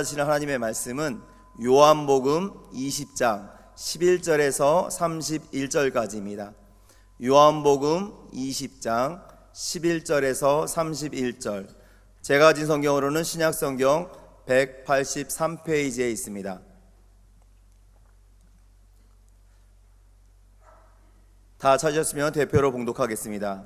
받으시는 하나님의 말씀은 요한복음 20장 11절에서 31절까지입니다. 요한복음 20장 11절에서 31절. 제가 가진 성경으로는 신약성경 183페이지에 있습니다. 다 찾으셨으면 대표로 봉독하겠습니다.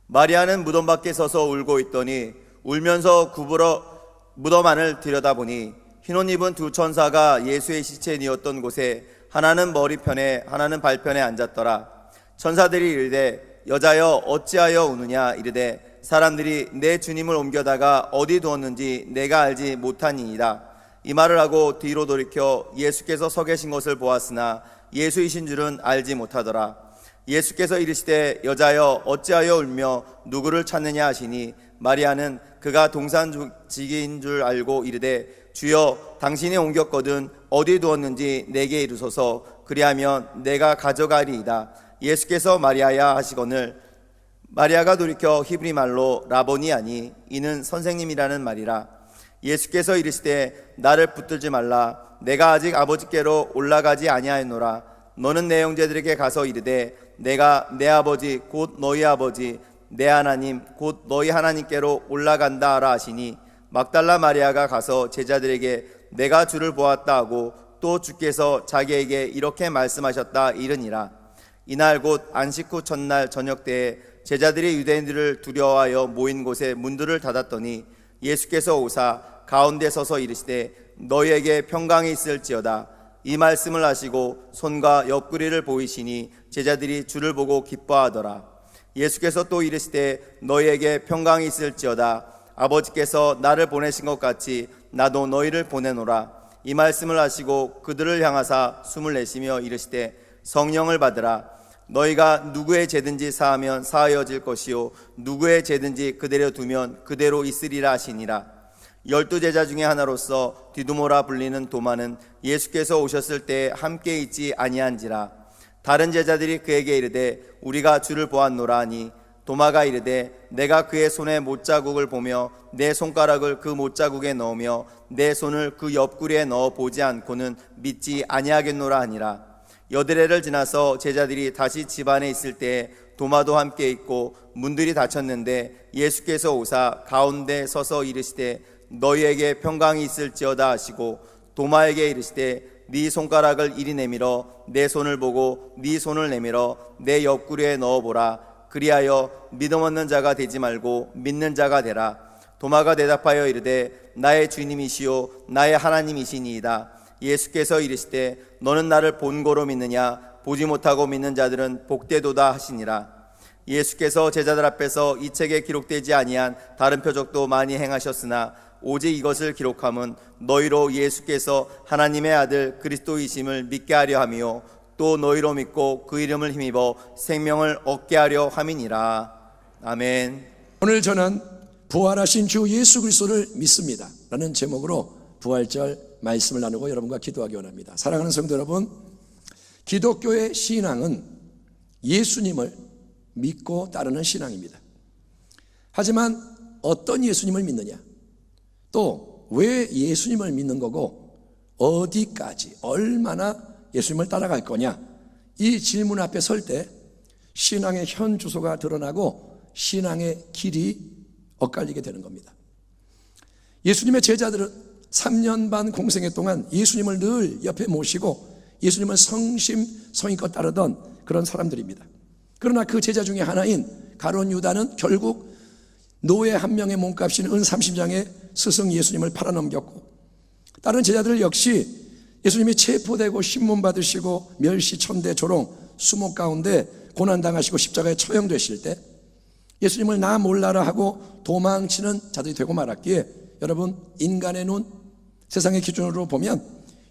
마리아는 무덤 밖에 서서 울고 있더니 울면서 굽으러 무덤 안을 들여다보니 흰옷 입은 두 천사가 예수의 시체에 뉘었던 곳에 하나는 머리편에 하나는 발편에 앉았더라. 천사들이 이르되 여자여 어찌하여 우느냐 이르되 사람들이 내 주님을 옮겨다가 어디 두었는지 내가 알지 못하니이다. 이 말을 하고 뒤로 돌이켜 예수께서 서 계신 것을 보았으나 예수이신 줄은 알지 못하더라. 예수께서 이르시되 여자여 어찌하여 울며 누구를 찾느냐 하시니 마리아는 그가 동산지기인 줄 알고 이르되 주여 당신이 옮겼거든 어디 두었는지 내게 이르소서 그리하면 내가 가져가리이다. 예수께서 마리아야 하시거늘 마리아가 돌이켜 히브리 말로 라보니 하니 이는 선생님이라는 말이라. 예수께서 이르시되 나를 붙들지 말라. 내가 아직 아버지께로 올라가지 아니하였노라. 너는 내 형제들에게 가서 이르되 내가 내 아버지 곧 너희 아버지 내 하나님 곧 너희 하나님께로 올라간다 하라 하시니 막달라 마리아가 가서 제자들에게 내가 주를 보았다 하고 또 주께서 자기에게 이렇게 말씀하셨다 이르니라. 이날 곧 안식 후 첫날 저녁 때에 제자들이 유대인들을 두려워하여 모인 곳에 문들을 닫았더니 예수께서 오사 가운데 서서 이르시되 너희에게 평강이 있을지어다. 이 말씀을 하시고 손과 옆구리를 보이시니 제자들이 주를 보고 기뻐하더라. 예수께서 또 이르시되 너희에게 평강이 있을지어다. 아버지께서 나를 보내신 것 같이 나도 너희를 보내노라. 이 말씀을 하시고 그들을 향하사 숨을 내쉬며 이르시되 성령을 받으라. 너희가 누구의 죄든지 사하면 사하여질 것이요 누구의 죄든지 그대로 두면 그대로 있으리라 하시니라. 12제자 중에 하나로서 디두모라 불리는 도마는 예수께서 오셨을 때 함께 있지 아니한지라. 다른 제자들이 그에게 이르되 우리가 주를 보았노라 하니 도마가 이르되 내가 그의 손에 못자국을 보며 내 손가락을 그 못자국에 넣으며 내 손을 그 옆구리에 넣어 보지 않고는 믿지 아니하겠노라 하니라. 여드레를 지나서 제자들이 다시 집 안에 있을 때 도마도 함께 있고 문들이 닫혔는데 예수께서 오사 가운데 서서 이르시되 너희에게 평강이 있을지어다 하시고 도마에게 이르시되 네 손가락을 이리 내밀어 내 손을 보고 네 손을 내밀어 내 옆구리에 넣어보라. 그리하여 믿음 없는 자가 되지 말고 믿는 자가 되라. 도마가 대답하여 이르되 나의 주님이시요 나의 하나님이시니이다. 예수께서 이르시되 너는 나를 본고로 믿느냐 보지 못하고 믿는 자들은 복되도다 하시니라. 예수께서 제자들 앞에서 이 책에 기록되지 아니한 다른 표적도 많이 행하셨으나 오직 이것을 기록함은 너희로 예수께서 하나님의 아들 그리스도이심을 믿게 하려 함이요 또 너희로 믿고 그 이름을 힘입어 생명을 얻게 하려 함이니라. 아멘. 오늘 저는 부활하신 주 예수 그리스도를 믿습니다 라는 제목으로 부활절 말씀을 나누고 여러분과 기도하기 원합니다. 사랑하는 성도 여러분, 기독교의 신앙은 예수님을 믿고 따르는 신앙입니다. 하지만 어떤 예수님을 믿느냐, 또 왜 예수님을 믿는 거고 어디까지 얼마나 예수님을 따라갈 거냐, 이 질문 앞에 설 때 신앙의 현 주소가 드러나고 신앙의 길이 엇갈리게 되는 겁니다. 예수님의 제자들은 3년 반 공생애 동안 예수님을 늘 옆에 모시고 예수님을 성심성의껏 따르던 그런 사람들입니다. 그러나 그 제자 중에 하나인 가룟 유다는 결국 노예 한 명의 몸값인 은 30장에 스승 예수님을 팔아넘겼고, 다른 제자들 역시 예수님이 체포되고 신문받으시고 멸시, 천대, 조롱, 수목 가운데 고난당하시고 십자가에 처형되실 때 예수님을 나 몰라라 하고 도망치는 자들이 되고 말았기에, 여러분, 인간의 눈, 세상의 기준으로 보면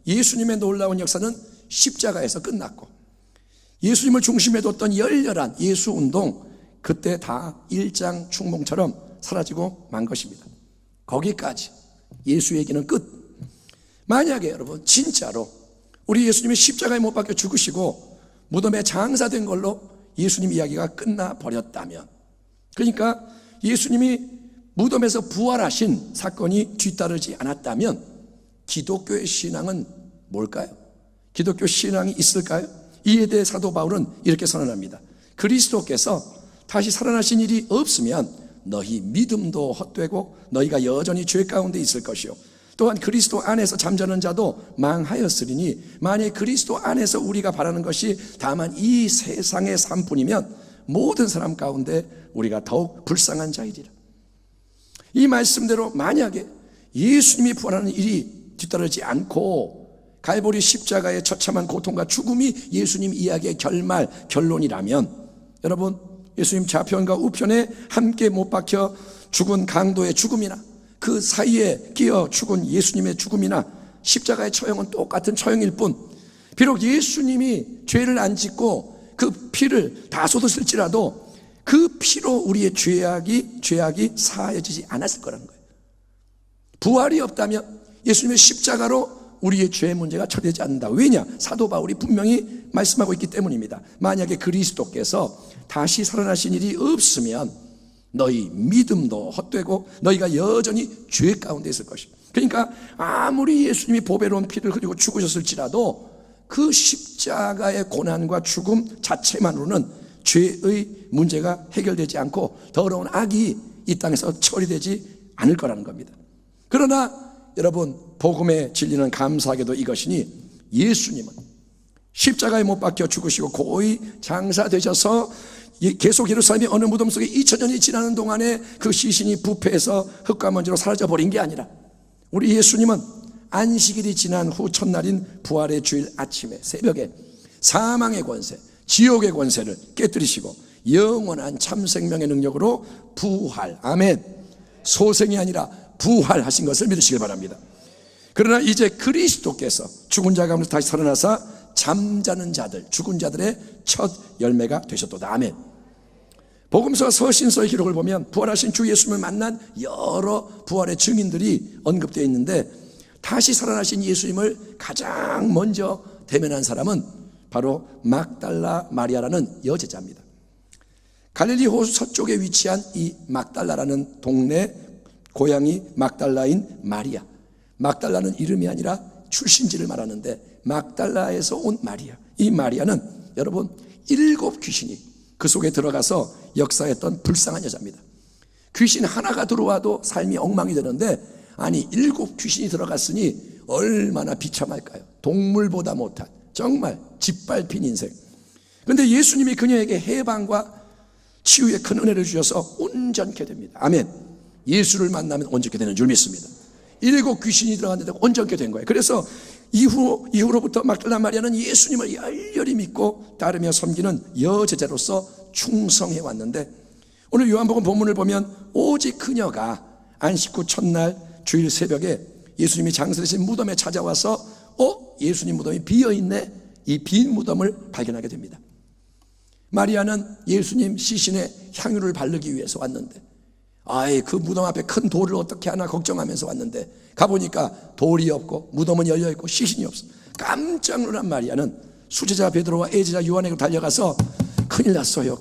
예수님의 놀라운 역사는 십자가에서 끝났고, 예수님을 중심에 뒀던 열렬한 예수 운동, 그때 다 일장춘몽처럼 사라지고 만 것입니다. 거기까지 예수 얘기는 끝. 만약에 여러분 진짜로 우리 예수님이 십자가에 못 박혀 죽으시고 무덤에 장사된 걸로 예수님 이야기가 끝나버렸다면, 그러니까 예수님이 무덤에서 부활하신 사건이 뒤따르지 않았다면 기독교의 신앙은 뭘까요? 기독교 신앙이 있을까요? 이에 대해 사도 바울은 이렇게 선언합니다. 그리스도께서 다시 살아나신 일이 없으면 너희 믿음도 헛되고 너희가 여전히 죄 가운데 있을 것이요 또한 그리스도 안에서 잠자는 자도 망하였으리니 만약 그리스도 안에서 우리가 바라는 것이 다만 이 세상의 삶뿐이면 모든 사람 가운데 우리가 더욱 불쌍한 자이리라. 이 말씀대로 만약에 예수님이 부활하는 일이 뒤따르지 않고 갈보리 십자가의 처참한 고통과 죽음이 예수님 이야기의 결론이라면, 여러분, 예수님 좌편과 우편에 함께 못 박혀 죽은 강도의 죽음이나 그 사이에 끼어 죽은 예수님의 죽음이나 십자가의 처형은 똑같은 처형일 뿐, 비록 예수님이 죄를 안 짓고 그 피를 다 쏟으실지라도 그 피로 우리의 죄악이 사하여지지 않았을 거라는 거예요. 부활이 없다면 예수님의 십자가로 우리의 죄 문제가 처리되지 않는다. 왜냐? 사도 바울이 분명히 말씀하고 있기 때문입니다. 만약에 그리스도께서 다시 살아나신 일이 없으면 너희 믿음도 헛되고 너희가 여전히 죄 가운데 있을 것이다. 그러니까 아무리 예수님이 보배로운 피를 흘리고 죽으셨을지라도 그 십자가의 고난과 죽음 자체만으로는 죄의 문제가 해결되지 않고 더러운 악이 이 땅에서 처리되지 않을 거라는 겁니다. 그러나 여러분, 복음의 진리는 감사하게도 이것이니 예수님은 십자가에 못 박혀 죽으시고 고의 장사되셔서 계속 예루살렘의 어느 무덤 속에 2000년이 지나는 동안에 그 시신이 부패해서 흙과 먼지로 사라져버린 게 아니라 우리 예수님은 안식일이 지난 후 첫날인 부활의 주일 아침에 새벽에 사망의 권세, 지옥의 권세를 깨뜨리시고 영원한 참생명의 능력으로 부활, 아멘, 소생이 아니라 부활하신 것을 믿으시길 바랍니다. 그러나 이제 그리스도께서 죽은 자 가운데 다시 살아나사 잠자는 자들, 죽은 자들의 첫 열매가 되셨도다. 아멘. 복음서와 서신서의 기록을 보면 부활하신 주 예수님을 만난 여러 부활의 증인들이 언급되어 있는데 다시 살아나신 예수님을 가장 먼저 대면한 사람은 바로 막달라 마리아라는 여제자입니다. 갈릴리 호수 서쪽에 위치한 이 막달라라는 동네 고향이 막달라인 마리아. 막달라는 이름이 아니라 출신지를 말하는데 막달라에서 온 마리아. 이 마리아는 여러분 7 귀신이 그 속에 들어가서 역사했던 불쌍한 여자입니다. 귀신 하나가 들어와도 삶이 엉망이 되는데 아니 7 귀신이 들어갔으니 얼마나 비참할까요? 동물보다 못한 정말 짓밟힌 인생. 그런데 예수님이 그녀에게 해방과 치유의 큰 은혜를 주셔서 온전케 됩니다. 아멘. 예수를 만나면 온전케 되는 줄 믿습니다. 7 귀신이 들어갔는데 온전케 된 거예요. 그래서 이후로부터 막달라 마리아는 예수님을 열렬히 믿고 따르며 섬기는 여제자로서 충성해 왔는데 오늘 요한복음 본문을 보면 오직 그녀가 안식 후 첫날 주일 새벽에 예수님이 장사되신 무덤에 찾아와서 예수님 무덤이 비어있네, 이 빈 무덤을 발견하게 됩니다. 마리아는 예수님 시신에 향유를 바르기 위해서 왔는데 그 무덤 앞에 큰 돌을 어떻게 하나 걱정하면서 왔는데 가보니까 돌이 없고 무덤은 열려있고 시신이 없어. 깜짝 놀란 마리아는 수제자 베드로와 애제자 요한에게 달려가서 큰일 났어요.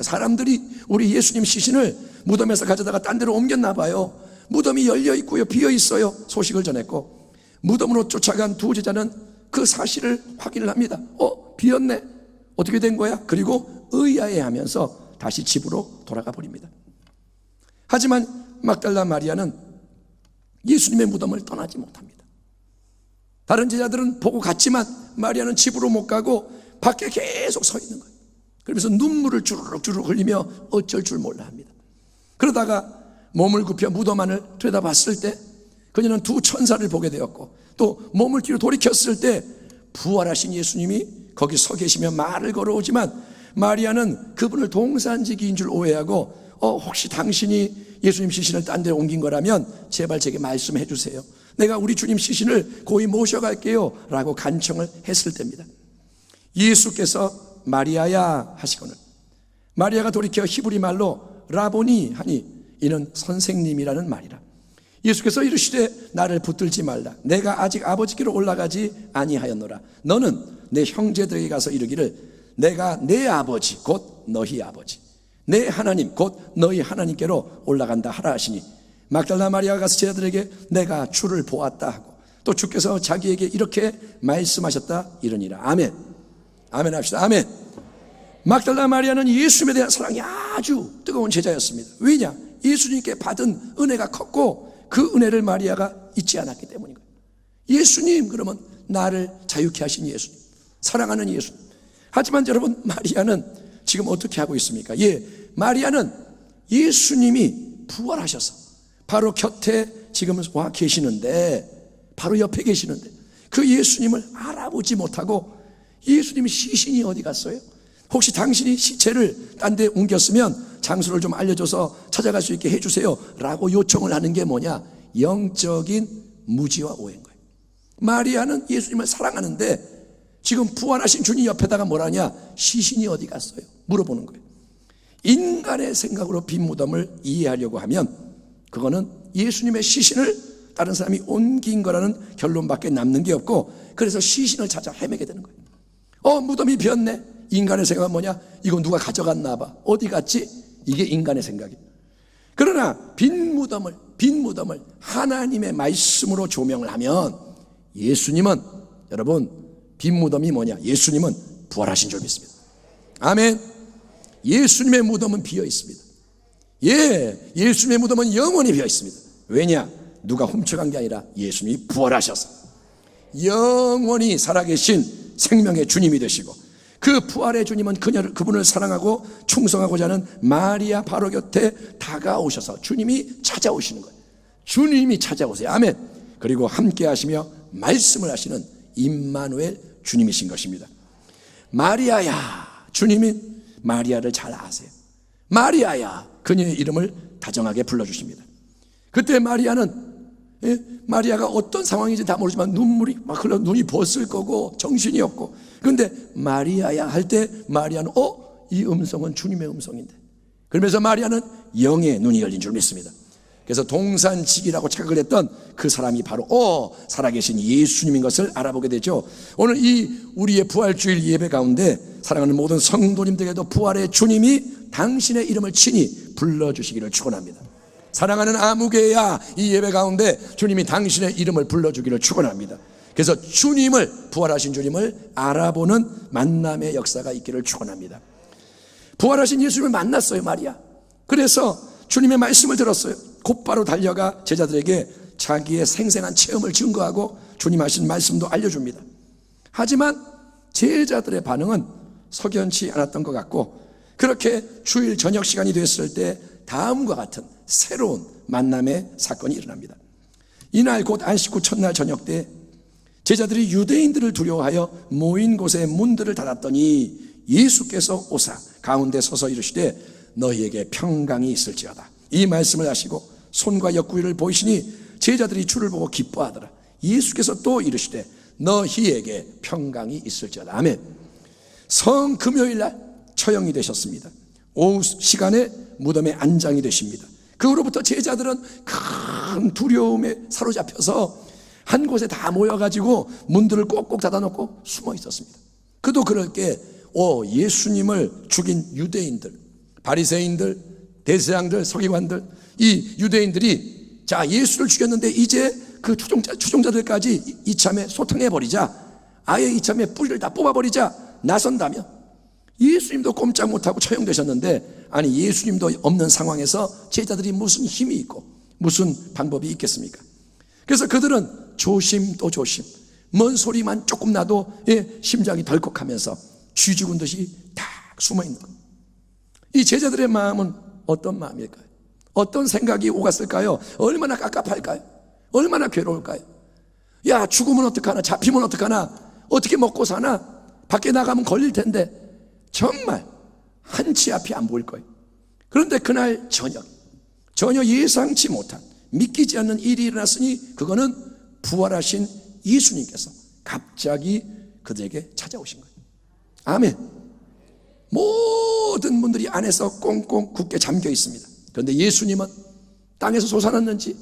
사람들이 우리 예수님 시신을 무덤에서 가져다가 딴 데로 옮겼나 봐요. 무덤이 열려있고요, 비어있어요. 소식을 전했고 무덤으로 쫓아간 두 제자는 그 사실을 확인을 합니다. 비었네, 어떻게 된 거야? 그리고 의아해하면서 다시 집으로 돌아가 버립니다. 하지만 막달라 마리아는 예수님의 무덤을 떠나지 못합니다. 다른 제자들은 보고 갔지만 마리아는 집으로 못 가고 밖에 계속 서 있는 거예요. 그러면서 눈물을 주르륵 흘리며 어쩔 줄 몰라 합니다. 그러다가 몸을 굽혀 무덤 안을 들여다봤을 때 그녀는 2 천사를 보게 되었고 또 몸을 뒤로 돌이켰을 때 부활하신 예수님이 거기 서 계시며 말을 걸어오지만 마리아는 그분을 동산지기인 줄 오해하고 혹시 당신이 예수님 시신을 딴 데로 옮긴 거라면 제발 제게 말씀해 주세요. 내가 우리 주님 시신을 고이 모셔갈게요 라고 간청을 했을 때입니다. 예수께서 마리아야 하시거늘 마리아가 돌이켜 히브리 말로 라보니 하니 이는 선생님이라는 말이라. 예수께서 이르시되 나를 붙들지 말라. 내가 아직 아버지께로 올라가지 아니하였노라. 너는 내 형제들에게 가서 이르기를 내가 내 아버지 곧 너희 아버지 내 하나님 곧 너희 하나님께로 올라간다 하라 하시니 막달라 마리아가 가서 제자들에게 내가 주를 보았다 하고 또 주께서 자기에게 이렇게 말씀하셨다 이러니라. 아멘. 아멘 합시다. 아멘. 막달라 마리아는 예수님에 대한 사랑이 아주 뜨거운 제자였습니다. 왜냐? 예수님께 받은 은혜가 컸고 그 은혜를 마리아가 잊지 않았기 때문인 거예요. 예수님, 그러면 나를 자유케 하신 예수님, 사랑하는 예수님. 하지만 여러분, 마리아는 지금 어떻게 하고 있습니까? 마리아는 예수님이 부활하셔서 바로 곁에 지금 와 계시는데, 바로 옆에 계시는데 그 예수님을 알아보지 못하고 예수님의 시신이 어디 갔어요? 혹시 당신이 시체를 딴 데 옮겼으면 장소를 좀 알려줘서 찾아갈 수 있게 해주세요 라고 요청을 하는 게 뭐냐? 영적인 무지와 오해인 거예요. 마리아는 예수님을 사랑하는데 지금 부활하신 주님 옆에다가 뭐라냐? 시신이 어디 갔어요? 물어보는 거예요. 인간의 생각으로 빈 무덤을 이해하려고 하면 그거는 예수님의 시신을 다른 사람이 옮긴 거라는 결론밖에 남는 게 없고, 그래서 시신을 찾아 헤매게 되는 거예요. 무덤이 비었네. 인간의 생각은 뭐냐? 이거 누가 가져갔나 봐. 어디 갔지? 이게 인간의 생각이에요. 그러나 빈 무덤을 하나님의 말씀으로 조명을 하면 예수님은, 여러분, 빈 무덤이 뭐냐? 예수님은 부활하신 줄 믿습니다. 아멘. 예수님의 무덤은 비어 있습니다. 예수님의 무덤은 영원히 비어 있습니다. 왜냐? 누가 훔쳐간 게 아니라 예수님이 부활하셔서 영원히 살아계신 생명의 주님이 되시고, 그 부활의 주님은 그분을 사랑하고 충성하고자 하는 마리아 바로 곁에 다가오셔서 주님이 찾아오시는 거예요. 주님이 찾아오세요. 아멘. 그리고 함께 하시며 말씀을 하시는 임마누엘 주님이신 것입니다. 마리아야, 주님이 마리아를 잘 아세요. 마리아야, 그녀의 이름을 다정하게 불러주십니다. 그때 마리아가 어떤 상황인지 다 모르지만 눈물이 막 흘러, 눈이 벗을 거고 정신이 없고, 그런데 마리아야 할 때 마리아는 이 음성은 주님의 음성인데, 그러면서 마리아는 영의 눈이 열린 줄 믿습니다. 그래서 동산직이라고 착각을 했던 그 사람이 바로 살아계신 예수님인 것을 알아보게 되죠. 오늘 이 우리의 부활주일 예배 가운데 사랑하는 모든 성도님들에게도 부활의 주님이 당신의 이름을 친히 불러주시기를 축원합니다. 사랑하는 아무개야, 이 예배 가운데 주님이 당신의 이름을 불러주기를 축원합니다. 그래서 주님을, 부활하신 주님을 알아보는 만남의 역사가 있기를 축원합니다. 부활하신 예수님을 만났어요, 마리아. 그래서 주님의 말씀을 들었어요. 곧바로 달려가 제자들에게 자기의 생생한 체험을 증거하고 주님 하신 말씀도 알려줍니다. 하지만 제자들의 반응은 석연치 않았던 것 같고, 그렇게 주일 저녁 시간이 됐을 때 다음과 같은 새로운 만남의 사건이 일어납니다. 이날 곧 안식 후 첫날 저녁 때 제자들이 유대인들을 두려워하여 모인 곳에 문들을 닫았더니 예수께서 오사 가운데 서서 이르시되 너희에게 평강이 있을지어다. 이 말씀을 하시고 손과 옆구리를 보이시니 제자들이 주를 보고 기뻐하더라. 예수께서 또 이르시되 너희에게 평강이 있을지어다. 아멘. 성금요일날 처형이 되셨습니다. 오후 시간에 무덤에 안장이 되십니다. 그 후로부터 제자들은 큰 두려움에 사로잡혀서 한 곳에 다 모여가지고 문들을 꼭꼭 닫아놓고 숨어 있었습니다. 그도 그럴 게 예수님을 죽인 유대인들, 바리새인들, 대제사장들, 서기관들, 이 유대인들이 예수를 죽였는데 이제 그 추종자들까지 이참에 소탕해버리자, 아예 이참에 뿌리를 다 뽑아버리자 나선다면, 예수님도 꼼짝 못하고 처형되셨는데, 아니 예수님도 없는 상황에서 제자들이 무슨 힘이 있고 무슨 방법이 있겠습니까? 그래서 그들은 조심 또 조심, 먼 소리만 조금 나도 심장이 덜컥하면서 쥐 죽은 듯이 딱 숨어있는 겁니다. 이 제자들의 마음은 어떤 마음일까요? 어떤 생각이 오갔을까요? 얼마나 깝깝할까요? 얼마나 괴로울까요? 야, 죽으면 어떡하나, 잡히면 어떡하나, 어떻게 먹고 사나, 밖에 나가면 걸릴 텐데, 정말 한치 앞이 안 보일 거예요. 그런데 그날 전혀 예상치 못한, 믿기지 않는 일이 일어났으니 그거는 부활하신 예수님께서 갑자기 그들에게 찾아오신 거예요. 아멘. 모든 분들이 안에서 꽁꽁 굳게 잠겨 있습니다. 그런데 예수님은 땅에서 솟아났는지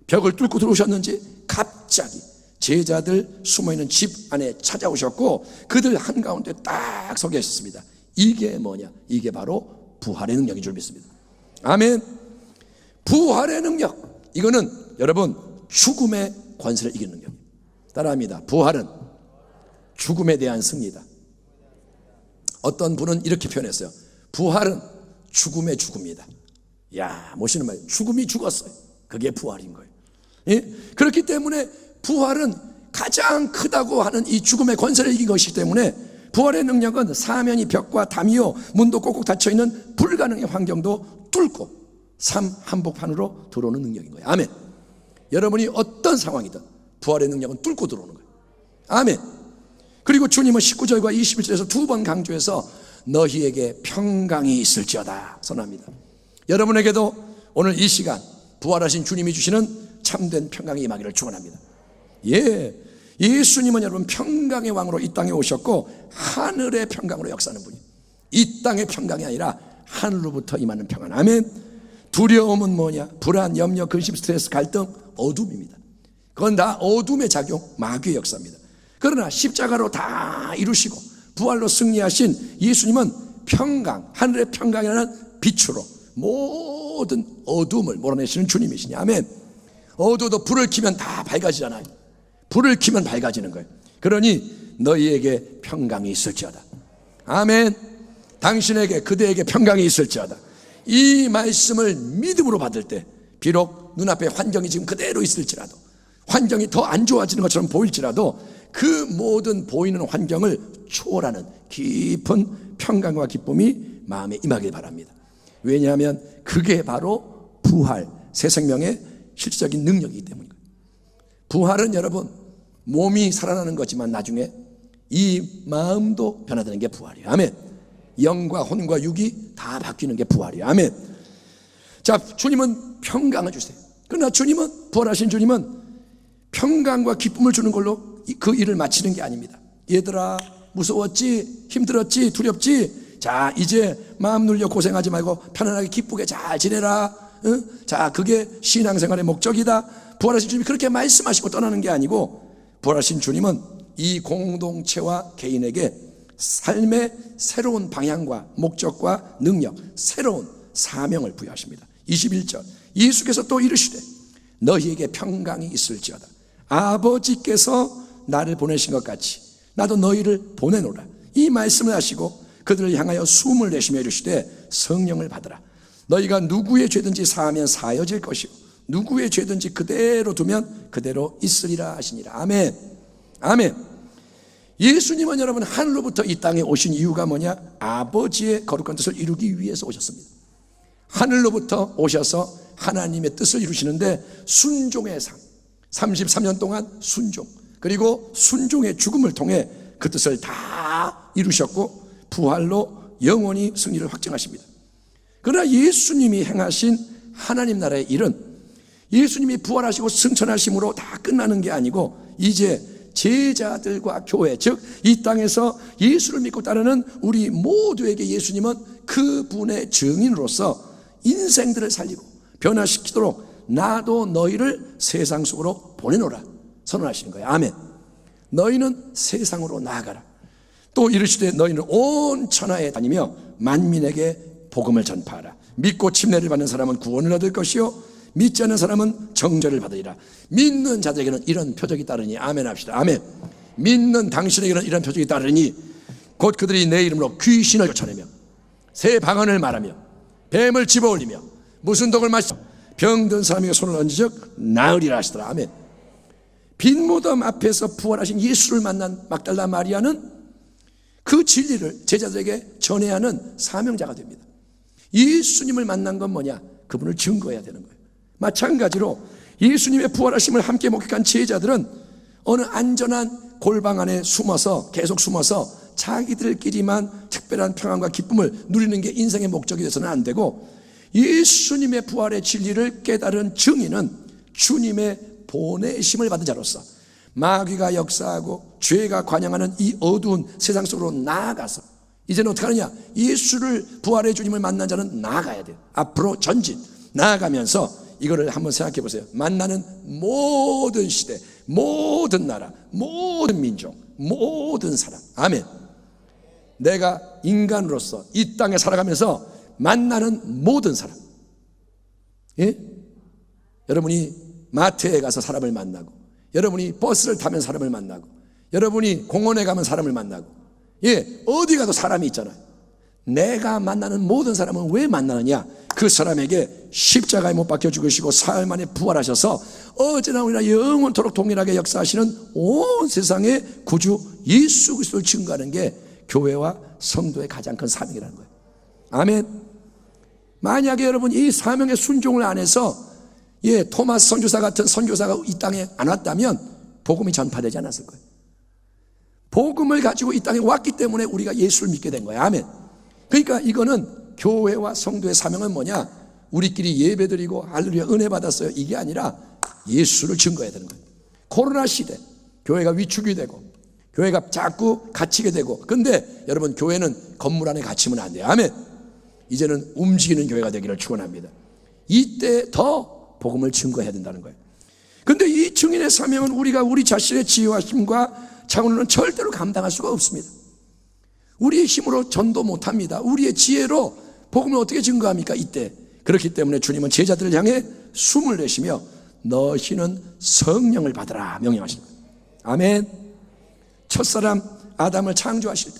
벽을 뚫고 들어오셨는지 갑자기 제자들 숨어있는 집 안에 찾아오셨고 그들 한가운데 딱 서 계셨습니다. 이게 뭐냐? 이게 바로 부활의 능력인 줄 믿습니다. 아멘. 부활의 능력, 이거는 여러분 죽음의 권세를 이기는 능력입니다. 따라합니다. 부활은 죽음에 대한 승리다. 어떤 분은 이렇게 표현했어요. 부활은 죽음의 죽음이다. 야, 멋있는 말. 죽음이 죽었어요. 그게 부활인 거예요. 예? 그렇기 때문에 부활은 가장 크다고 하는 이 죽음의 권세를 이긴 것이기 때문에 부활의 능력은 사면이 벽과 담이요 문도 꼭꼭 닫혀있는 불가능의 환경도 뚫고 삶 한복판으로 들어오는 능력인 거예요. 아멘. 여러분이 어떤 상황이든 부활의 능력은 뚫고 들어오는 거예요. 아멘. 그리고 주님은 19절과 21절에서 두 번 강조해서 너희에게 평강이 있을지어다 선언합니다. 여러분에게도 오늘 이 시간 부활하신 주님이 주시는 참된 평강이 임하기를 축원합니다. 예, 예수님은 여러분 평강의 왕으로 이 땅에 오셨고 하늘의 평강으로 역사하는 분이에요. 이 땅의 평강이 아니라 하늘로부터 임하는 평안. 아멘. 두려움은 뭐냐? 불안, 염려, 근심, 스트레스, 갈등, 어둠입니다. 그건 다 어둠의 작용, 마귀의 역사입니다. 그러나 십자가로 다 이루시고 부활로 승리하신 예수님은 평강, 하늘의 평강이라는 빛으로 모든 어둠을 몰아내시는 주님이시니 아멘. 어두워도 불을 켜면 다 밝아지잖아요. 불을 켜면 밝아지는 거예요. 그러니 너희에게 평강이 있을지어다. 아멘. 당신에게 그대에게 평강이 있을지어다. 이 말씀을 믿음으로 받을 때 비록 눈앞에 환경이 지금 그대로 있을지라도 환경이 더 안 좋아지는 것처럼 보일지라도 그 모든 보이는 환경을 초월하는 깊은 평강과 기쁨이 마음에 임하길 바랍니다. 왜냐하면 그게 바로 부활, 새 생명의 실질적인 능력이기 때문입니다. 부활은 여러분 몸이 살아나는 거지만 나중에 이 마음도 변화되는 게 부활이에요. 아멘. 영과 혼과 육이 다 바뀌는 게 부활이에요. 아멘. 자, 주님은 평강을 주세요. 그러나 주님은, 부활하신 주님은 평강과 기쁨을 주는 걸로 그 일을 마치는 게 아닙니다. 얘들아 무서웠지? 힘들었지? 두렵지? 자, 이제 마음 눌려 고생하지 말고 편안하게 기쁘게 잘 지내라. 응? 자, 그게 신앙생활의 목적이다. 부활하신 주님이 그렇게 말씀하시고 떠나는 게 아니고 부활하신 주님은 이 공동체와 개인에게 삶의 새로운 방향과 목적과 능력, 새로운 사명을 부여하십니다. 21절 예수께서 또 이르시되 너희에게 평강이 있을지어다. 아버지께서 나를 보내신 것 같이 나도 너희를 보내노라. 이 말씀을 하시고 그들을 향하여 숨을 내쉬며 이르시되 성령을 받으라. 너희가 누구의 죄든지 사하면 사여질 것이요 누구의 죄든지 그대로 두면 그대로 있으리라 하시니라. 아멘. 아멘. 예수님은 여러분 하늘로부터 이 땅에 오신 이유가 뭐냐? 아버지의 거룩한 뜻을 이루기 위해서 오셨습니다. 하늘로부터 오셔서 하나님의 뜻을 이루시는데 순종의 삶, 33년 동안 순종, 그리고 순종의 죽음을 통해 그 뜻을 다 이루셨고 부활로 영원히 승리를 확정하십니다. 그러나 예수님이 행하신 하나님 나라의 일은 예수님이 부활하시고 승천하심으로 다 끝나는 게 아니고 이제 제자들과 교회, 즉 이 땅에서 예수를 믿고 따르는 우리 모두에게 예수님은 그분의 증인으로서 인생들을 살리고 변화시키도록 나도 너희를 세상 속으로 보내노라 선언하시는 거예요. 아멘. 너희는 세상으로 나아가라. 또 이르시되 너희는 온 천하에 다니며 만민에게 복음을 전파하라. 믿고 침례를 받는 사람은 구원을 얻을 것이요 믿지 않는 사람은 정죄를 받으리라. 믿는 자들에게는 이런 표적이 따르니 아멘 합시다. 아멘. 믿는 당신에게는 이런 표적이 따르니 곧 그들이 내 이름으로 귀신을 쫓아내며 새 방언을 말하며 뱀을 집어올리며 무슨 독을 마시며 병든 사람에게 손을 얹으적 나으리라 하시더라. 아멘. 빈 무덤 앞에서 부활하신 예수를 만난 막달라 마리아는 그 진리를 제자들에게 전해야 하는 사명자가 됩니다. 예수님을 만난 건 뭐냐? 그분을 증거해야 되는 거예요. 마찬가지로 예수님의 부활하심을 함께 목격한 제자들은 어느 안전한 골방 안에 숨어서 계속 숨어서 자기들끼리만 특별한 평안과 기쁨을 누리는 게 인생의 목적이 돼서는 안 되고 예수님의 부활의 진리를 깨달은 증인은 주님의 보내심을 받은 자로서 마귀가 역사하고 죄가 관영하는 이 어두운 세상 속으로 나아가서 이제는 어떻게 하느냐? 예수를 부활의 주님을 만난 자는 나아가야 돼요. 앞으로 전진 나아가면서 이거를 한번 생각해 보세요. 만나는 모든 시대, 모든 나라, 모든 민족, 모든 사람. 아멘. 내가 인간으로서 이 땅에 살아가면서 만나는 모든 사람. 예? 여러분이 마트에 가서 사람을 만나고 여러분이 버스를 타면 사람을 만나고, 여러분이 공원에 가면 사람을 만나고, 어디 가도 사람이 있잖아요. 내가 만나는 모든 사람은 왜 만나느냐? 그 사람에게 십자가에 못 박혀 죽으시고 사흘 만에 부활하셔서 어제나 오늘나 영원토록 동일하게 역사하시는 온 세상의 구주 예수 그리스도를 증거하는 게 교회와 성도의 가장 큰 사명이라는 거예요. 아멘. 만약에 여러분 이 사명의 순종을 안 해서 토마스 선교사 같은 선교사가 이 땅에 안 왔다면 복음이 전파되지 않았을 거예요. 복음을 가지고 이 땅에 왔기 때문에 우리가 예수를 믿게 된 거예요. 아멘. 그러니까 이거는 교회와 성도의 사명은 뭐냐? 우리끼리 예배드리고 할렐루야 은혜 받았어요, 이게 아니라 예수를 증거해야 되는 거예요. 코로나 시대 교회가 위축이 되고 교회가 자꾸 갇히게 되고, 근데 여러분 교회는 건물 안에 갇히면 안 돼요. 아멘. 이제는 움직이는 교회가 되기를 축원합니다. 이때 더 복음을 증거해야 된다는 거예요. 근데 이 증인의 사명은 우리가 우리 자신의 지혜와 힘과 자원으로는 절대로 감당할 수가 없습니다. 우리의 힘으로 전도 못합니다. 우리의 지혜로 복음을 어떻게 증거합니까? 이때. 그렇기 때문에 주님은 제자들을 향해 숨을 내쉬며 너희는 성령을 받으라 명령하십니다. 아멘. 첫사람 아담을 창조하실 때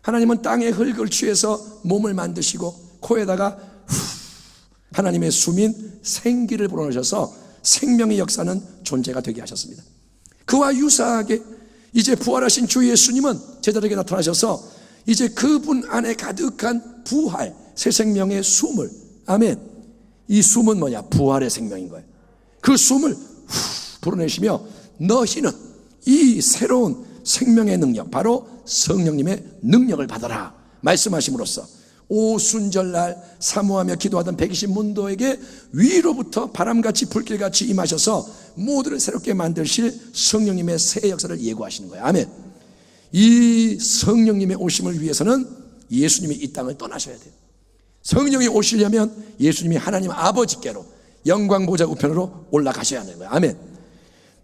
하나님은 땅의 흙을 취해서 몸을 만드시고 코에다가 하나님의 숨인 생기를 불어넣으셔서 생명의 역사는 존재가 되게 하셨습니다. 그와 유사하게 이제 부활하신 주 예수님은 제자들에게 나타나셔서 이제 그분 안에 가득한 부활, 새 생명의 숨을, 아멘. 이 숨은 뭐냐? 부활의 생명인 거예요. 그 숨을 불어내시며 너희는 이 새로운 생명의 능력, 바로 성령님의 능력을 받아라 말씀하심으로써 오순절날 사모하며 기도하던 120문도에게 위로부터 바람같이 불길같이 임하셔서 모두를 새롭게 만드실 성령님의 새 역사를 예고하시는 거예요. 아멘. 이 성령님의 오심을 위해서는 예수님이 이 땅을 떠나셔야 돼요. 성령이 오시려면 예수님이 하나님 아버지께로 영광 보좌 우편으로 올라가셔야 하는 거예요. 아멘.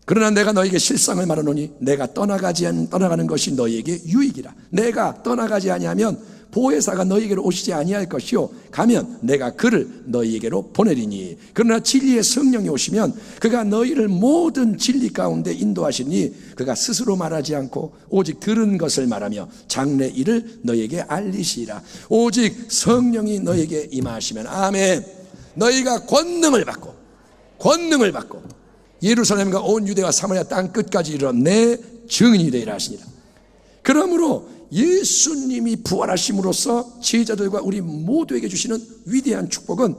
그러나 내가 너에게 실상을 말하노니 내가 떠나가는 것이 너에게 유익이라. 내가 떠나가지 아니하면 보혜사가 너희에게로 오시지 아니할 것이요 가면 내가 그를 너희에게로 보내리니. 그러나 진리의 성령이 오시면 그가 너희를 모든 진리 가운데 인도하시니 그가 스스로 말하지 않고 오직 들은 것을 말하며 장래 일을 너희에게 알리시리라. 오직 성령이 너희에게 임하시면, 아멘, 너희가 권능을 받고 예루살렘과 온 유대와 사마리아 땅 끝까지 이르러 내 증인이 되리라 하시니라. 그러므로 예수님이 부활하심으로써 제자들과 우리 모두에게 주시는 위대한 축복은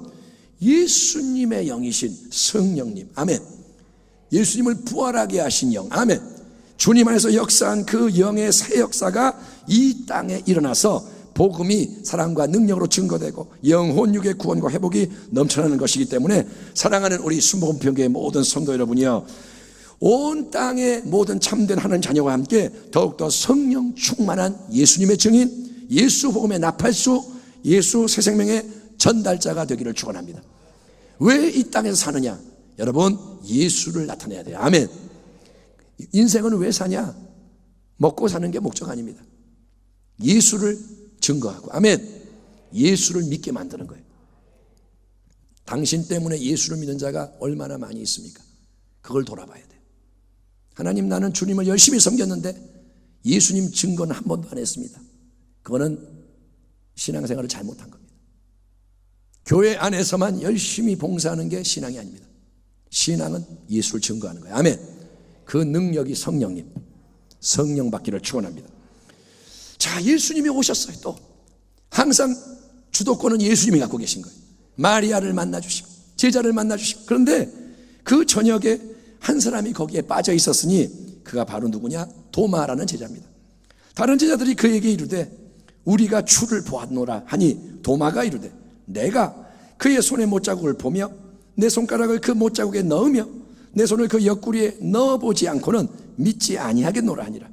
예수님의 영이신 성령님, 아멘. 예수님을 부활하게 하신 영, 아멘. 주님 안에서 역사한 그 영의 새 역사가 이 땅에 일어나서 복음이 사랑과 능력으로 증거되고 영혼 육의 구원과 회복이 넘쳐나는 것이기 때문에 사랑하는 우리 순복음평교의 모든 성도 여러분이요, 온 땅의 모든 참된 하나님 자녀와 함께 더욱더 성령 충만한 예수님의 증인, 예수 복음의 나팔수, 예수 새 생명의 전달자가 되기를 축원합니다. 왜 이 땅에서 사느냐? 여러분, 예수를 나타내야 돼요. 아멘. 인생은 왜 사냐? 먹고 사는 게 목적 아닙니다. 예수를 증거하고, 아멘, 예수를 믿게 만드는 거예요. 당신 때문에 예수를 믿는 자가 얼마나 많이 있습니까? 그걸 돌아봐야 돼요. 하나님, 나는 주님을 열심히 섬겼는데 예수님 증거는 한 번도 안 했습니다. 그거는 신앙생활을 잘못한 겁니다. 교회 안에서만 열심히 봉사하는 게 신앙이 아닙니다. 신앙은 예수를 증거하는 거예요. 아멘. 그 능력이 성령님, 성령 받기를 축원합니다. 자, 예수님이 오셨어요. 또 항상 주도권은 예수님이 갖고 계신 거예요. 마리아를 만나주시고 제자를 만나주시고. 그런데 그 저녁에 한 사람이 거기에 빠져 있었으니 그가 바로 누구냐? 도마라는 제자입니다. 다른 제자들이 그에게 이르되 우리가 주를 보았노라 하니 도마가 이르되 내가 그의 손에 못자국을 보며 내 손가락을 그 못자국에 넣으며 내 손을 그 옆구리에 넣어보지 않고는 믿지 아니하겠노라 하니라.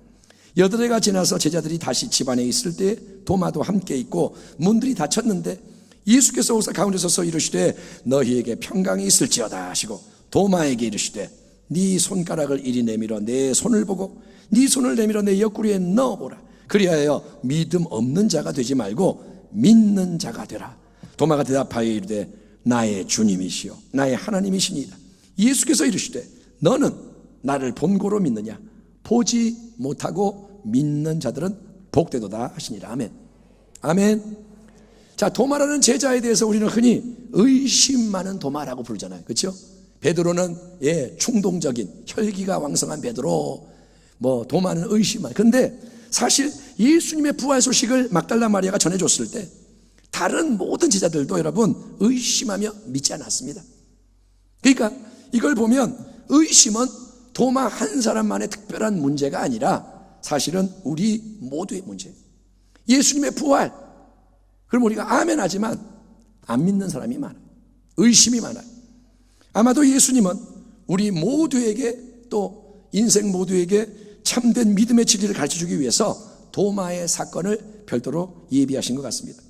여덟 해가 지나서 제자들이 다시 집안에 있을 때 도마도 함께 있고 문들이 닫혔는데 예수께서 오사 가운데 서서 이르시되 너희에게 평강이 있을지어다 하시고 도마에게 이르시되 네 손가락을 이리 내밀어 내 손을 보고 네 손을 내밀어 내 옆구리에 넣어보라. 그리하여 믿음 없는 자가 되지 말고 믿는 자가 되라. 도마가 대답하여 이르되 나의 주님이시요 나의 하나님이시니이다. 예수께서 이르시되 너는 나를 본고로 믿느냐? 보지 못하고 믿는 자들은 복되도다 하시니라. 아멘. 아멘. 자, 도마라는 제자에 대해서 우리는 흔히 의심 많은 도마라고 부르잖아요. 그렇죠? 베드로는 충동적인 혈기가 왕성한 베드로, 도마는 의심 많은. 근데 사실 예수님의 부활 소식을 막달라 마리아가 전해줬을 때 다른 모든 제자들도 여러분 의심하며 믿지 않았습니다. 그러니까 이걸 보면 의심은 도마 한 사람만의 특별한 문제가 아니라 사실은 우리 모두의 문제예요. 예수님의 부활, 그럼 우리가 아멘 하지만 안 믿는 사람이 많아요. 의심이 많아요. 아마도 예수님은 우리 모두에게, 또 인생 모두에게 참된 믿음의 진리를 가르쳐주기 위해서 도마의 사건을 별도로 예비하신 것 같습니다.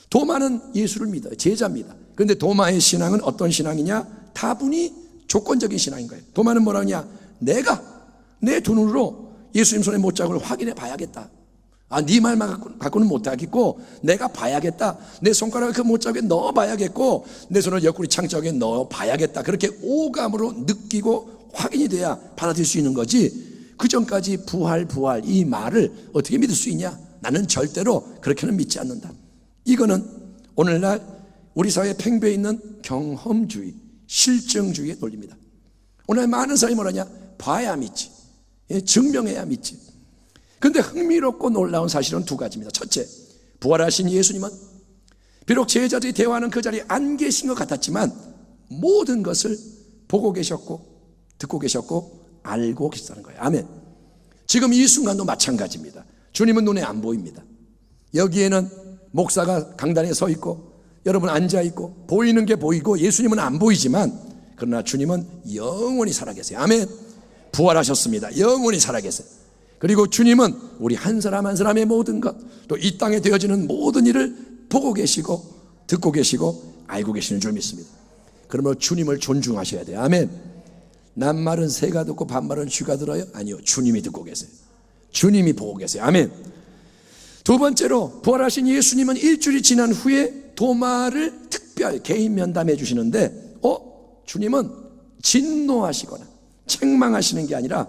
도마는 예수를 믿어요. 제자입니다. 그런데 도마의 신앙은 어떤 신앙이냐? 다분히 조건적인 신앙인 거예요. 도마는 뭐라 하냐? 내가 내 눈으로 예수님 손의 못자국을 확인해 봐야겠다. 네 말만 갖고는 못하겠고 내가 봐야겠다. 내 손가락을 그 못자국에 넣어 봐야겠고 내 손을 옆구리 창자국에 넣어 봐야겠다. 그렇게 오감으로 느끼고 확인이 돼야 받아들일 수 있는 거지, 그 전까지 부활 이 말을 어떻게 믿을 수 있냐? 나는 절대로 그렇게는 믿지 않는다. 이거는 오늘날 우리 사회에 팽배해 있는 경험주의, 실증주의의 논리입니다. 오늘 많은 사람이 뭐라냐? 봐야 믿지, 증명해야 믿지. 그런데 흥미롭고 놀라운 사실은 두 가지입니다. 첫째, 부활하신 예수님은 비록 제자들이 대화하는 그 자리에 안 계신 것 같았지만 모든 것을 보고 계셨고 듣고 계셨고 알고 계시다는 거예요. 아멘. 지금 이 순간도 마찬가지입니다. 주님은 눈에 안 보입니다. 여기에는 목사가 강단에 서 있고 여러분 앉아 있고 보이는 게 보이고 예수님은 안 보이지만 그러나 주님은 영원히 살아계세요. 아멘. 부활하셨습니다. 영원히 살아계세요. 그리고 주님은 우리 한 사람 한 사람의 모든 것, 또 이 땅에 되어지는 모든 일을 보고 계시고 듣고 계시고 알고 계시는 줄 믿습니다. 그러므로 주님을 존중하셔야 돼요. 아멘. 남말은 새가 듣고 반말은 쥐가 들어요? 아니요, 주님이 듣고 계세요. 주님이 보고 계세요. 아멘. 두 번째로 부활하신 예수님은 일주일이 지난 후에 도마를 특별 개인 면담해 주시는데 주님은 진노하시거나 책망하시는 게 아니라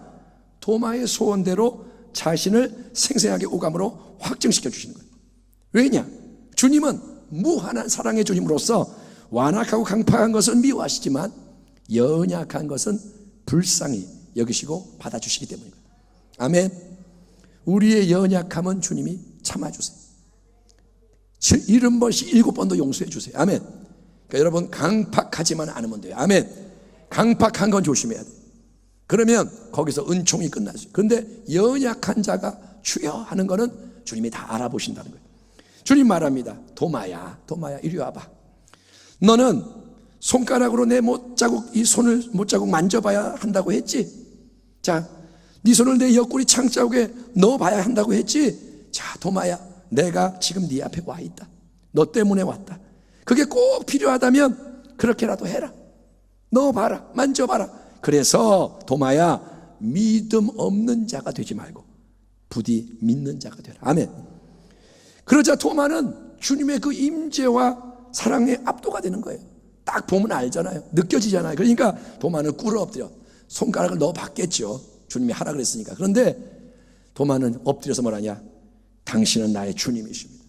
도마의 소원대로 자신을 생생하게 오감으로 확증시켜 주시는 거예요. 왜냐? 주님은 무한한 사랑의 주님으로서 완악하고 강팍한 것은 미워하시지만 연약한 것은 불쌍히 여기시고 받아주시기 때문입니다. 아멘. 우리의 연약함은 주님이 참아주세요. 70번씩 7번도 용서해 주세요. 아멘. 그러니까 여러분 강팍하지만 않으면 돼요. 아멘. 강팍한 건 조심해야 돼요. 그러면 거기서 은총이 끝나죠. 그런데 연약한 자가 주여 하는 거는 주님이 다 알아보신다는 거예요. 주님 말합니다. 도마야 이리 와봐. 너는 손가락으로 내 못자국, 이 손을 못자국 만져봐야 한다고 했지. 자, 네 손을 내 옆구리 창자국에 넣어봐야 한다고 했지. 자, 도마야, 내가 지금 네 앞에 와 있다. 너 때문에 왔다. 그게 꼭 필요하다면 그렇게라도 해라. 넣어봐라, 만져봐라. 그래서 도마야, 믿음 없는 자가 되지 말고 부디 믿는 자가 되라. 아멘. 그러자 도마는 주님의 그 임재와 사랑에 압도가 되는 거예요. 딱 보면 알잖아요. 느껴지잖아요. 그러니까 도마는 꿇어 엎드려 손가락을 넣어 봤겠죠. 주님이 하라 그랬으니까. 그런데 도마는 엎드려서 뭐라냐? 당신은 나의 주님이십니다.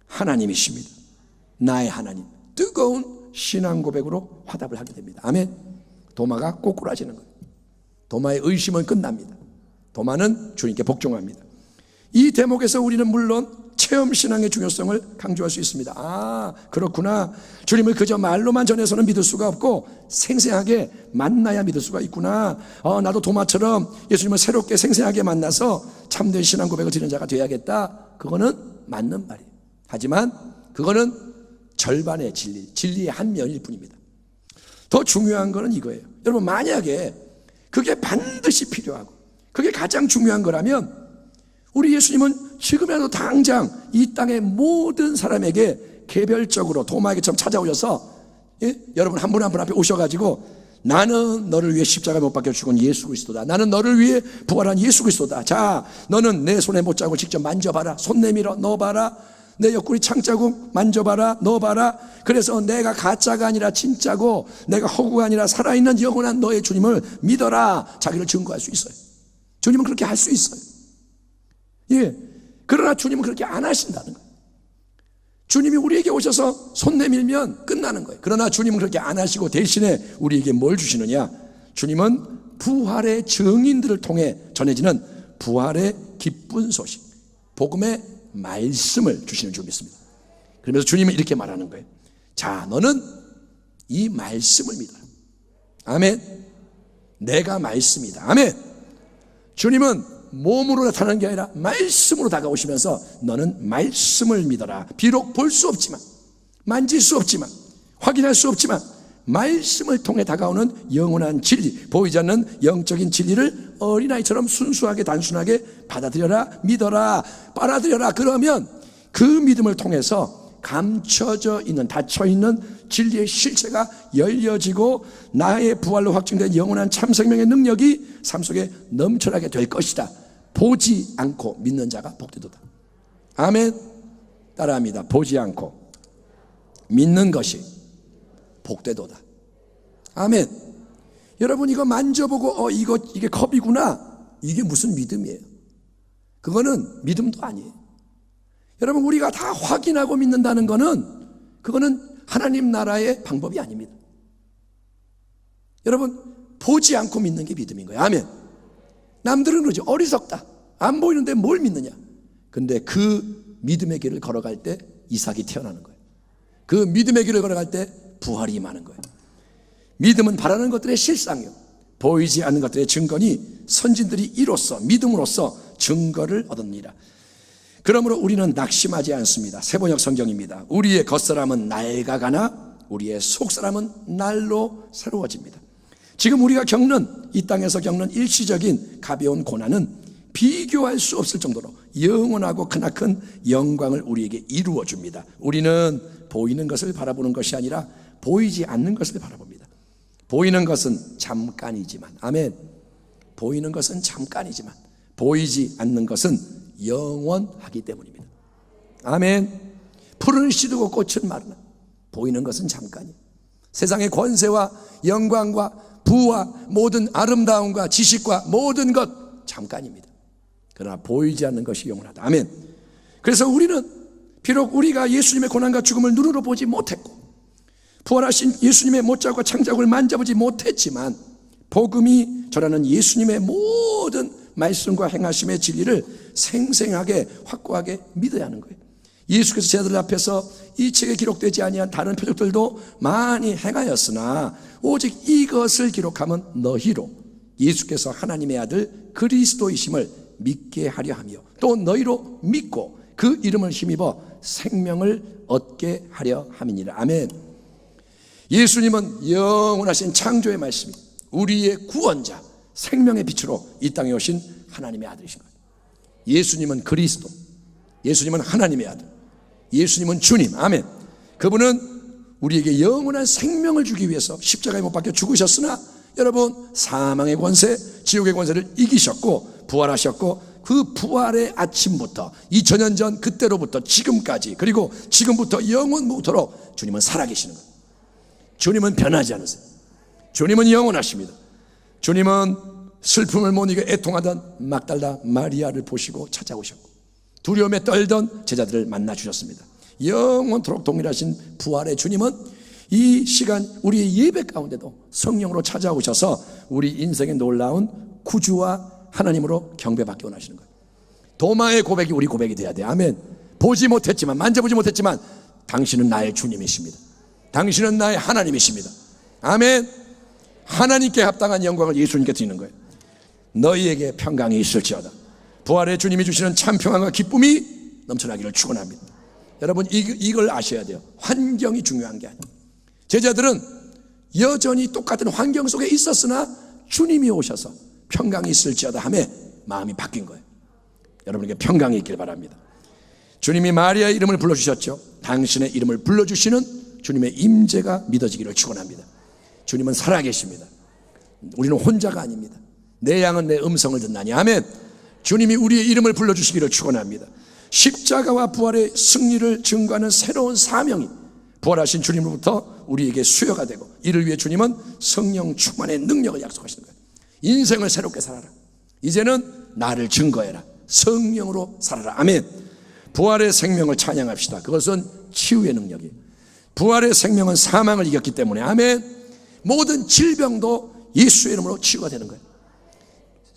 하나님이십니다. 나의 하나님. 뜨거운 신앙 고백으로 화답을 하게 됩니다. 아멘. 도마가 꼬꾸라지는 거예요. 도마의 의심은 끝납니다. 도마는 주님께 복종합니다. 이 대목에서 우리는 물론 체험신앙의 중요성을 강조할 수 있습니다. 아, 그렇구나. 주님을 그저 말로만 전해서는 믿을 수가 없고 생생하게 만나야 믿을 수가 있구나. 나도 도마처럼 예수님을 새롭게 생생하게 만나서 참된 신앙 고백을 드리는 자가 되어야겠다. 그거는 맞는 말이에요. 하지만 그거는 절반의 진리의 한 면일 뿐입니다. 더 중요한 거는 이거예요. 여러분, 만약에 그게 반드시 필요하고 그게 가장 중요한 거라면 우리 예수님은 지금이라도 당장 이 땅의 모든 사람에게 개별적으로 도마에게처럼 찾아오셔서 여러분 한 분 한 분 앞에 오셔가지고 나는 너를 위해 십자가에 못 박혀 죽은 예수 그리스도다. 나는 너를 위해 부활한 예수 그리스도다. 자, 너는 내 손에 못자국을 직접 만져봐라. 손 내밀어 넣어봐라. 내 옆구리 창자국 만져봐라, 넣어봐라. 그래서 내가 가짜가 아니라 진짜고 내가 허구가 아니라 살아있는 영원한 너의 주님을 믿어라. 자기를 증거할 수 있어요. 주님은 그렇게 할 수 있어요. 예. 그러나 주님은 그렇게 안 하신다는 거예요. 주님이 우리에게 오셔서 손 내밀면 끝나는 거예요. 그러나 주님은 그렇게 안 하시고 대신에 우리에게 뭘 주시느냐? 주님은 부활의 증인들을 통해 전해지는 부활의 기쁜 소식, 복음의 말씀을 주시는 줄 믿습니다. 그러면서 주님은 이렇게 말하는 거예요. 자, 너는 이 말씀을 믿어라. 아멘. 내가 말씀이다. 아멘. 주님은 몸으로 나타나는 게 아니라 말씀으로 다가오시면서 너는 말씀을 믿어라. 비록 볼 수 없지만, 만질 수 없지만, 확인할 수 없지만 말씀을 통해 다가오는 영원한 진리, 보이지 않는 영적인 진리를 어린아이처럼 순수하게 단순하게 받아들여라, 믿어라, 빨아들여라. 그러면 그 믿음을 통해서 감춰져 있는, 닫혀있는 진리의 실체가 열려지고 나의 부활로 확증된 영원한 참생명의 능력이 삶 속에 넘쳐나게 될 것이다. 보지 않고 믿는 자가 복되도다. 아멘. 따라합니다. 보지 않고 믿는 것이 복되도다. 아멘. 여러분, 이거 만져보고 이게 컵이구나. 이게 무슨 믿음이에요? 그거는 믿음도 아니에요. 여러분, 우리가 다 확인하고 믿는다는 거는 그거는 하나님 나라의 방법이 아닙니다. 여러분, 보지 않고 믿는 게 믿음인 거예요. 아멘. 남들은 그러죠. 어리석다. 안 보이는데 뭘 믿느냐. 근데 그 믿음의 길을 걸어갈 때 이삭이 태어나는 거예요. 그 믿음의 길을 걸어갈 때 부활이 임하는 거예요. 믿음은 바라는 것들의 실상이요, 보이지 않는 것들의 증거니 선진들이 이로써 믿음으로써 증거를 얻었느니라. 그러므로 우리는 낙심하지 않습니다. 세번역 성경입니다. 우리의 겉사람은 낡아가나 우리의 속사람은 날로 새로워집니다. 지금 우리가 겪는, 이 땅에서 겪는 일시적인 가벼운 고난은 비교할 수 없을 정도로 영원하고 크나큰 영광을 우리에게 이루어 줍니다. 우리는 보이는 것을 바라보는 것이 아니라 보이지 않는 것을 바라봅니다. 보이는 것은 잠깐이지만, 아멘. 보이는 것은 잠깐이지만 보이지 않는 것은 영원하기 때문입니다. 아멘. 풀은 시들고 꽃은 마르나 보이는 것은 잠깐이에요. 세상의 권세와 영광과 부와 모든 아름다움과 지식과 모든 것 잠깐입니다. 그러나 보이지 않는 것이 영원하다. 아멘. 그래서 우리는 비록 우리가 예수님의 고난과 죽음을 눈으로 보지 못했고 부활하신 예수님의 못자국과 창자국을 만져보지 못했지만 복음이 전하는 예수님의 모든 말씀과 행하심의 진리를 생생하게 확고하게 믿어야 하는 거예요. 예수께서 제자들 앞에서 이 책에 기록되지 아니한 다른 표적들도 많이 행하였으나 오직 이것을 기록하면 너희로 예수께서 하나님의 아들 그리스도이심을 믿게 하려 하며 또 너희로 믿고 그 이름을 힘입어 생명을 얻게 하려 함이니라. 아멘. 예수님은 영원하신 창조의 말씀이 우리의 구원자, 생명의 빛으로 이 땅에 오신 하나님의 아들이신 거예요. 예수님은 그리스도, 예수님은 하나님의 아들, 예수님은 주님. 아멘. 그분은 우리에게 영원한 생명을 주기 위해서 십자가에 못 박혀 죽으셨으나 여러분, 사망의 권세, 지옥의 권세를 이기셨고 부활하셨고 그 부활의 아침부터 2000년 전 그때로부터 지금까지 그리고 지금부터 영원부터로 주님은 살아계시는 거예요. 주님은 변하지 않으세요. 주님은 영원하십니다. 주님은 슬픔을 못 이겨 애통하던 막달라 마리아를 보시고 찾아오셨고 두려움에 떨던 제자들을 만나 주셨습니다. 영원토록 동일하신 부활의 주님은 이 시간 우리의 예배 가운데도 성령으로 찾아오셔서 우리 인생의 놀라운 구주와 하나님으로 경배받게 원하시는 거예요. 도마의 고백이 우리 고백이 돼야 돼요. 아멘. 보지 못했지만, 만져보지 못했지만 당신은 나의 주님이십니다. 당신은 나의 하나님이십니다. 아멘. 하나님께 합당한 영광을 예수님께 드리는 거예요. 너희에게 평강이 있을지어다. 부활의 주님이 주시는 참 평안과 기쁨이 넘쳐나기를 축원합니다. 여러분, 이걸 아셔야 돼요. 환경이 중요한 게 아니에요. 제자들은 여전히 똑같은 환경 속에 있었으나 주님이 오셔서 평강이 있을지어다 하며 마음이 바뀐 거예요. 여러분에게 평강이 있길 바랍니다. 주님이 마리아의 이름을 불러주셨죠. 당신의 이름을 불러주시는 주님의 임재가 믿어지기를 축원합니다. 주님은 살아계십니다. 우리는 혼자가 아닙니다. 내 양은 내 음성을 듣나니. 아멘. 주님이 우리의 이름을 불러주시기를 축원합니다. 십자가와 부활의 승리를 증거하는 새로운 사명이 부활하신 주님으로부터 우리에게 수여가 되고, 이를 위해 주님은 성령 충만의 능력을 약속하시는 거예요. 인생을 새롭게 살아라. 이제는 나를 증거해라. 성령으로 살아라. 아멘. 부활의 생명을 찬양합시다. 그것은 치유의 능력이에요. 부활의 생명은 사망을 이겼기 때문에, 아멘, 모든 질병도 예수의 이름으로 치유가 되는 거예요.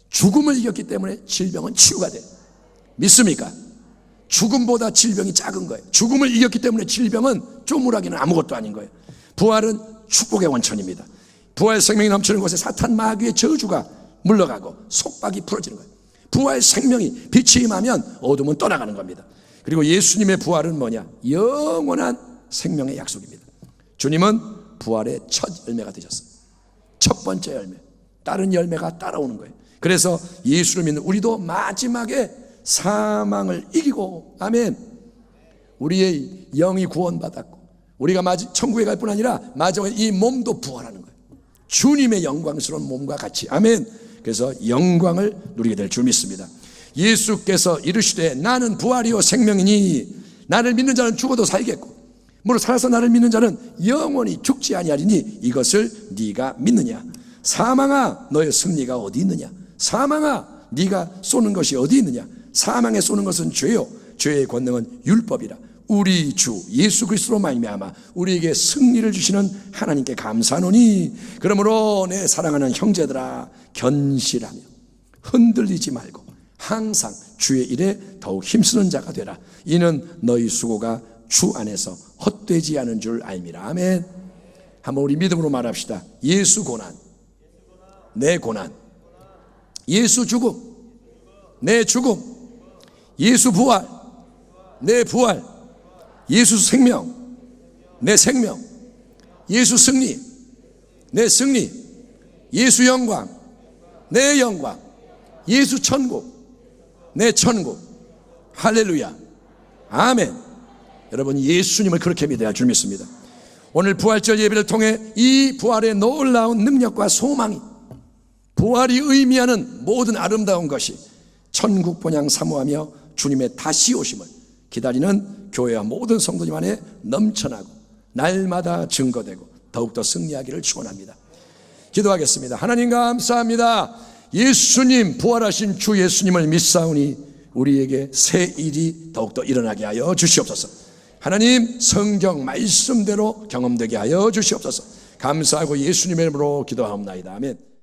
죽음을 이겼기 때문에 질병은 치유가 돼요. 믿습니까? 죽음보다 질병이 작은 거예요. 죽음을 이겼기 때문에 질병은 쪼무라기는 아무것도 아닌 거예요. 부활은 축복의 원천입니다. 부활 생명이 넘치는 곳에 사탄 마귀의 저주가 물러가고 속박이 풀어지는 거예요. 부활 생명이 빛이 임하면 어둠은 떠나가는 겁니다. 그리고 예수님의 부활은 뭐냐? 영원한 생명의 약속입니다. 주님은 부활의 첫 열매가 되셨어요. 첫 번째 열매. 다른 열매가 따라오는 거예요. 그래서 예수를 믿는 우리도 마지막에 사망을 이기고, 아멘, 우리의 영이 구원받았고 우리가 천국에 갈 뿐 아니라 마지막에 이 몸도 부활하는 거예요. 주님의 영광스러운 몸과 같이, 아멘. 그래서 영광을 누리게 될 줄 믿습니다. 예수께서 이르시되 나는 부활이요 생명이니 나를 믿는 자는 죽어도 살겠고 무릇 살아서 나를 믿는 자는 영원히 죽지 아니하리니 이것을 네가 믿느냐? 사망아 너의 승리가 어디 있느냐? 사망아 네가 쏘는 것이 어디 있느냐? 사망에 쏘는 것은 죄요 죄의 권능은 율법이라. 우리 주 예수 그리스도로 말미암아 우리에게 승리를 주시는 하나님께 감사하노니 그러므로 내 사랑하는 형제들아 견실하며 흔들리지 말고 항상 주의 일에 더욱 힘쓰는 자가 되라. 이는 너희 수고가 주 안에서 헛되지 않은 줄 알미라. 아멘. 한번 우리 믿음으로 말합시다. 예수 고난, 내 고난, 예수 죽음, 내 죽음, 예수 부활, 내 부활, 예수 생명, 내 생명, 예수 승리, 내 승리, 예수 영광, 내 영광, 예수 천국, 내 천국. 할렐루야. 아멘. 여러분 예수님을 그렇게 믿어야 줄 믿습니다. 오늘 부활절 예배를 통해 이 부활의 놀라운 능력과 소망이, 부활이 의미하는 모든 아름다운 것이 천국 본향 사모하며 주님의 다시 오심을 기다리는 교회와 모든 성도님 안에 넘쳐나고 날마다 증거되고 더욱더 승리하기를 축원합니다. 기도하겠습니다. 하나님 감사합니다. 예수님, 부활하신 주 예수님을 믿사오니 우리에게 새 일이 더욱더 일어나게 하여 주시옵소서. 하나님, 성경 말씀대로 경험되게 하여 주시옵소서. 감사하고 예수님의 이름으로 기도하옵나이다. 아멘.